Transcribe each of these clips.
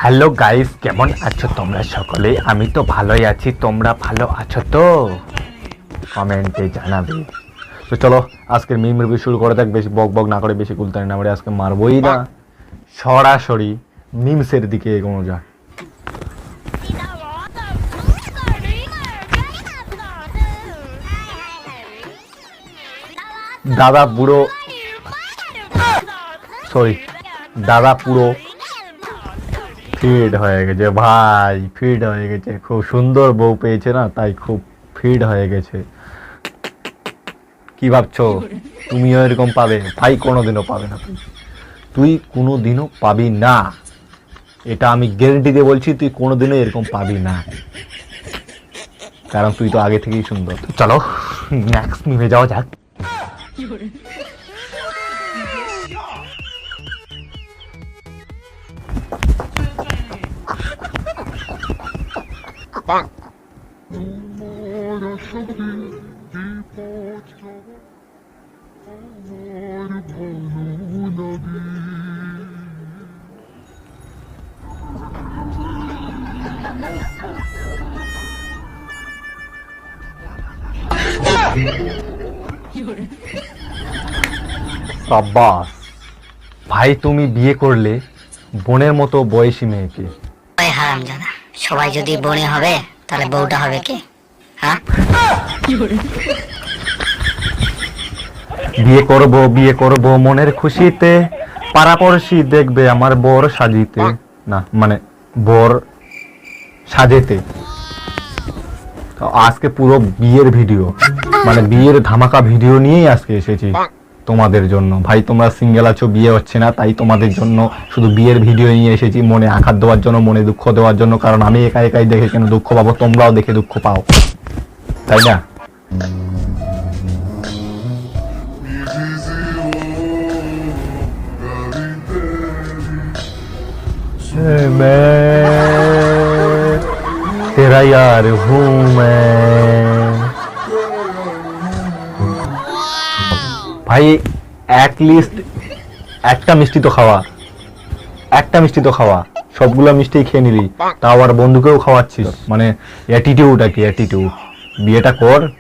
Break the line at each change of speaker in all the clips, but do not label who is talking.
Hello guys, কেমন আছো তোমরা সকলে? আমি তো ভালোই আছি, তোমরা ভালো আছো তো? কমেন্টে জানাবে। তো চলো আজকের মিম রিভিউ শুরু করে দেখ। বেশি বক বক না করে, বেশি কুলতানি না করে আজকে মারবই না, সরাসরি মিমসের দিকে এগোনো যাক। দাদা পুরো ফিড হয়ে গেছে ভাই, ফিড হয়ে গেছে। খুব সুন্দর বউ পেয়েছে না, তাই খুব ফিড হয়ে গেছে। কি ভাবছো তুমিও এরকম পাবে? ভাই কোনোদিনও পাবে না, তুই কোনোদিনও পাবি না, এটা আমি গ্যারেন্টি দিয়ে বলছি। তুই কোনোদিনও এরকম পাবি না, কারণ তুই তো আগে থেকেই সুন্দর। চলো নেক্সট মিমে যাওয়া যাক। সাব্বাস ভাই, তুমি বিয়ে করলে বোনের মতো বয়সী মেয়েকে।
হারামজাদা, সবাই যদি বনে হবে তাহলে বউটা হবে কে? হ্যাঁ,
বিয়ে করব মনের খুশিতে, পাড়াপড়শি দেখবে আমার বর সাজিতে, না মানে বর সাজেতে। তো আজকে পুরো বিয়ের ভিডিও, মানে বিয়ের ধামাকা ভিডিও নিয়েই আজকে এসেছি তোমাদের জন্য। ভাই তোমরা সিঙ্গেল আছো, বিয়ে হচ্ছে না, তাই তোমাদের জন্য শুধু বিয়ের ভিডিও নিয়ে এসেছি, মনে আঘাত দেওয়ার জন্য, মনে দুঃখ দেওয়ার জন্য। কারণ আমি একা একাই দেখে কেন দুঃখ পাবো, তোমরাও দেখে দুঃখ পাও, তাই না? तेरा यार हूँ मैं। ভাই অ্যাটলিস্ট একটা মিষ্টি তো খাওয়া, সবগুলো মিষ্টি খেয়ে নিলি, তাও আবার বন্ধুকেও খাওয়াচ্ছিস, মানে অ্যাটিটিউড আর কি, অ্যাটিটিউড। বিয়েটা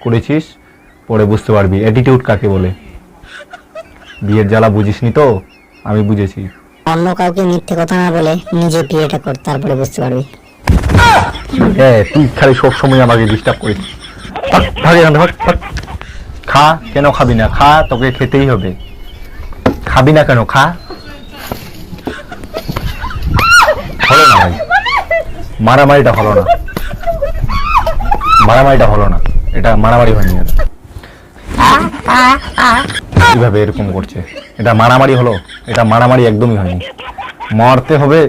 করেছিস, পরে বুঝতে পারবি অ্যাটিটিউড কাকে বলে। বিয়ের জ্বালা বুঝিসনি তো, আমি বুঝেছি।
অন্য কাউকে মিথ্যে কথা না বলে নিজে বিয়েটা কর, তারপরে বুঝতে পারবি।
হ্যাঁ, তুই খালি সবসময় আমাকে ডিস্টার্ব করিস। খা, কেন খাবি না? খা, তোকে খেতেই হবে। খাবি না কেন? খা। হলো না ভাই, মারামারিটা হলো না, এটা মারামারি হয়নি। কিভাবে এরকম করছে? এটা মারামারি হলো? এটা মারামারি একদমই হয়নি। মারতে হবে,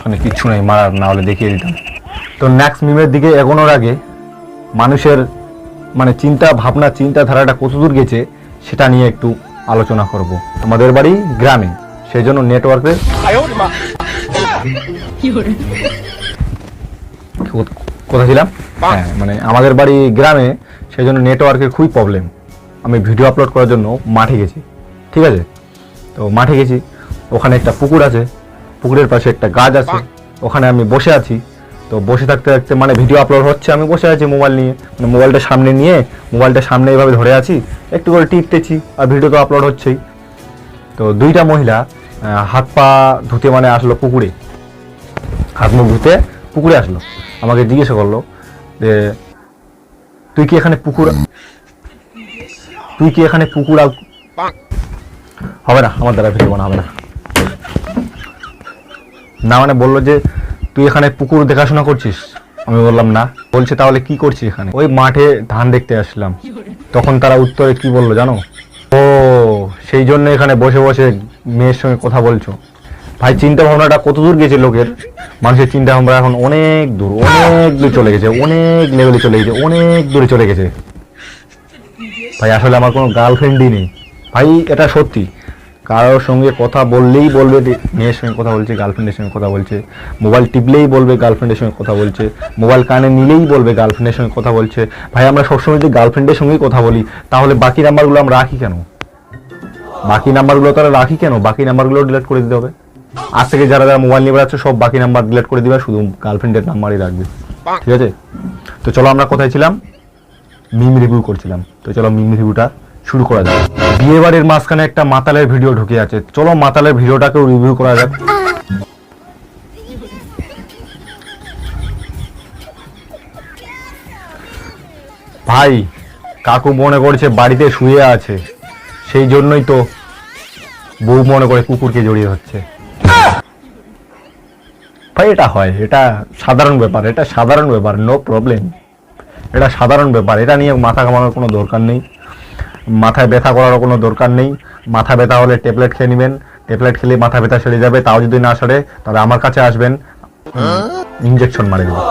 মানে কিচ্ছু নেই মারার, না হলে দেখিয়ে দিতাম। তো নেক্সট মিমের দিকে এগোনোর আগে মানুষের মানে চিন্তাধারাটা কতদূর গেছে সেটা নিয়ে একটু আলোচনা করব। আমাদের বাড়ি গ্রামে, সেই জন্য নেটওয়ার্কের কোথায় ছিলাম? হ্যাঁ, মানে আমাদের বাড়ি গ্রামে, সেই জন্য নেটওয়ার্কের খুবই প্রবলেম। আমি ভিডিও আপলোড করার জন্য মাঠে গেছি, ঠিক আছে? তো মাঠে গেছি, ওখানে একটা পুকুর আছে, পুকুরের পাশে একটা গাছ আছে, ওখানে আমি বসে আছি। তো বসে থাকতে থাকতে মানে ভিডিও আপলোড হচ্ছে, আমি বসে আছি মোবাইল নিয়ে, মানে মোবাইলটা সামনে এইভাবে ধরে আছি, একটু করে টিপতেছি, আর ভিডিও তো আপলোড হচ্ছেই। তো দুইটা মহিলা হাত পা ধুতে মানে আসলো পুকুরে, হাত মুখ ধুতে পুকুরে আসলো, আমাকে জিজ্ঞাসা করলো যে তুই কি এখানে পুকুর হবে না, আমার দ্বারা ভিডিও বানা হবে না। না মানে বললো যে তুই এখানে পুকুর দেখাশোনা করছিস? আমি বললাম না। বলছে তাহলে কি করছিস এখানে? ওই মাঠে ধান দেখতে আসলাম। তখন তারা উত্তরে কি বললো জানো? ও, সেই জন্য এখানে বসে বসে মেয়ের সঙ্গে কথা বলছো। ভাই চিন্তা ভাবনাটা কত দূর গেছে লোকের, মানুষের চিন্তা ভাবনা এখন অনেক দূর চলে গেছে, অনেক লেভেলে চলে গেছে, অনেক দূরে চলে গেছে। ভাই আসলে আমার কোনো গার্লফ্রেন্ডই নেই ভাই, এটা সত্যি। কারোর সঙ্গে কথা বললেই বলবে মেয়ের সঙ্গে কথা বলছে, গার্লফ্রেন্ডের সঙ্গে কথা বলছে, মোবাইল টিপলেই বলবে গার্লফ্রেন্ডের সঙ্গে কথা বলছে, মোবাইল কানে নিলেই বলবে গার্লফ্রেন্ডের সঙ্গে কথা বলছে। ভাই আমরা সবসময় যদি গার্লফ্রেন্ডের সঙ্গেই কথা বলি, তাহলে বাকি নাম্বারগুলো আমরা রাখি কেন? বাকি নাম্বারগুলো ডিলিট করে দিতে হবে। আজ থেকে যারা যারা মোবাইল নিয়ে বেড়াচ্ছে সব বাকি নাম্বার ডিলিট করে দিবে, শুধু গার্লফ্রেন্ডের নাম্বারই রাখবে, ঠিক আছে? তো চলো আমরা কোথায় ছিলাম, মিম রিভিউ করছিলাম। তো চলো মিম রিভিউটা শুরু করা যাক। বিয়ে বাড়ির মাঝখানে একটা মাতালের ভিডিও ঢুকে আছে, চলো মাতালের ভিডিওটাকেও রিভিউ করা যাক। ভাই কাকু মনে করছে বাড়িতে শুয়ে আছে, সেই জন্যই তো বউ মনে করে কুকুরকে জড়িয়ে হচ্ছে। ভাই এটা হয়, এটা সাধারণ ব্যাপার, এটা সাধারণ ব্যাপার, নো প্রবলেম, এটা সাধারণ ব্যাপার, এটা নিয়ে মাথা ঘামানোর কোনো দরকার নেই, মাথায় ব্যথা করারও কোনো দরকার নেই। মাথা ব্যথা হলে ট্যাবলেট খেয়ে নেবেন, ট্যাবলেট খেলে মাথা ব্যথা সেরে যাবে। তাও যদি না সেরে তবে আমার কাছে আসবেন, ইঞ্জেকশন মারে দেবো।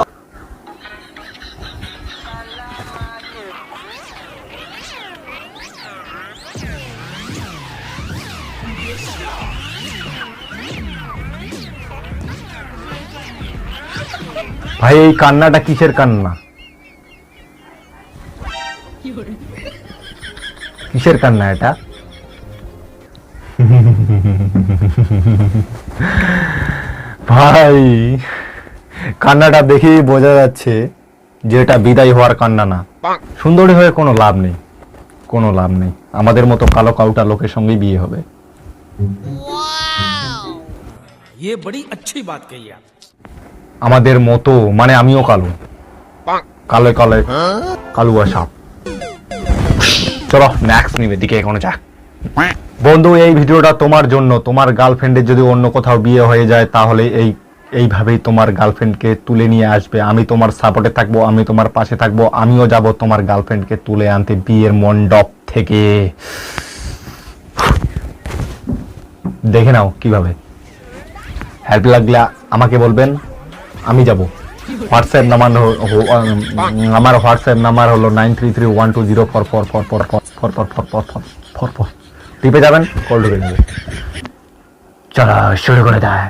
ভাই এই কান্নাটা কিসের কান্না, কিসের কান্না এটা? ভাই কান্নাটা দেখেই বোঝা যাচ্ছে যে এটা বিদায় হওয়ার কান্না না। সুন্দরী হয়ে কোনো লাভ নেই, কোনো লাভ নেই, আমাদের মতো কালো কাউটা লোকের সঙ্গেই বিয়ে হবে।
ये बड़ी अच्छी बात कही आप।
আমাদের মতো মানে আমিও কালো, কালো কালো কালুয়া সাপ। চলো নেক্সট নিবে দিকে এখনো যাক। বন্ধু এই ভিডিওটা তোমার জন্য, তোমার গার্লফ্রেন্ডের যদি অন্য কোথাও বিয়ে হয়ে যায় তাহলে এইভাবেই তোমার গার্লফ্রেন্ডকে তুলে নিয়ে আসবে। আমি তোমার সাপোর্টে থাকবো, আমি তোমার পাশে থাকবো, আমিও যাব তোমার গার্লফ্রেন্ডকে তুলে আনতে বিয়ের মণ্ডপ থেকে। দেখে নাও কিভাবে, হেল্প লাগলে আমাকে বলবেন, আমি যাব। হোয়াটসঅ্যাপ নাম্বার আমার হোয়াটসঅ্যাপ নাম্বার হলো 933120444444444444 টিপে যাবেন, কল ঢুকে যাবে। চলো শুরু করে দেয়।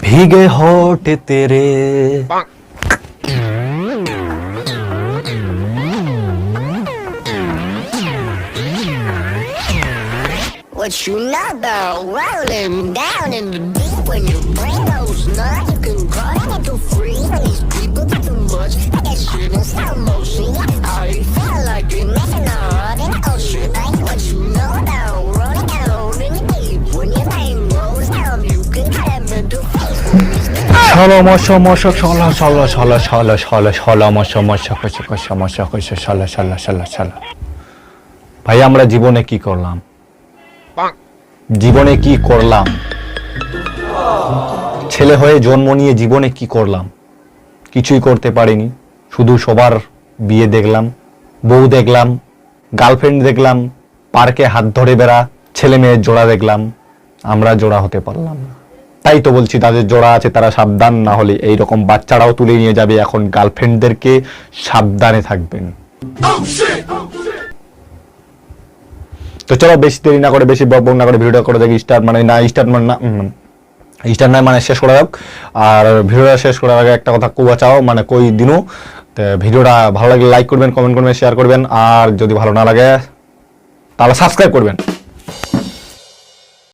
भीगे होठ तेरे
What you know about rolling down in the deep when you bring those nuts, you can run into free. These people do too much, I get shit in slow motion. I feel like you're missing out in the ocean. What you know about rolling down in the deep when your name goes down, you can climb into free.
Solo mosho mosho solo solo solo solo solo solo mosho mosho kosho kosho mosho kosho solo solo solo solo। ভাই আমরা জীবনে কি করলাম, জীবনে কি করলাম, ছেলে হয়ে জন্ম নিয়ে জীবনে কি করলাম? কিছুই করতে পারিনি। শুধু সবার বিয়ে দেখলাম, বউ দেখলাম, গার্লফ্রেন্ড দেখলাম, পার্কে হাত ধরে বেড়া ছেলে মেয়ের জোড়া দেখলাম, আমরা জোড়া হতে পারলাম না। তাই তো বলছি তাদের জোড়া আছে তারা সাবধান, না হলে এইরকম বাচ্চারাও তুলে নিয়ে যাবে। এখন গার্লফ্রেন্ডদেরকে সাবধানে থাকবেন। তো চলো বেশি দেরি না করে, বেশি বক না করে ভিডিওটা করে দেখি স্টার্ট মানে না স্টার্ট মানে না স্টার্ট নয় মানে শেষ করা যাক। আর ভিডিওটা শেষ করার আগে একটা কথা কুয়া চাও মানে কই দিনু। তো ভিডিওটা ভালো লাগলে লাইক করবেন, কমেন্ট করবেন, শেয়ার করবেন, আর যদি ভালো না লাগে তাহলে সাবস্ক্রাইব করবেন।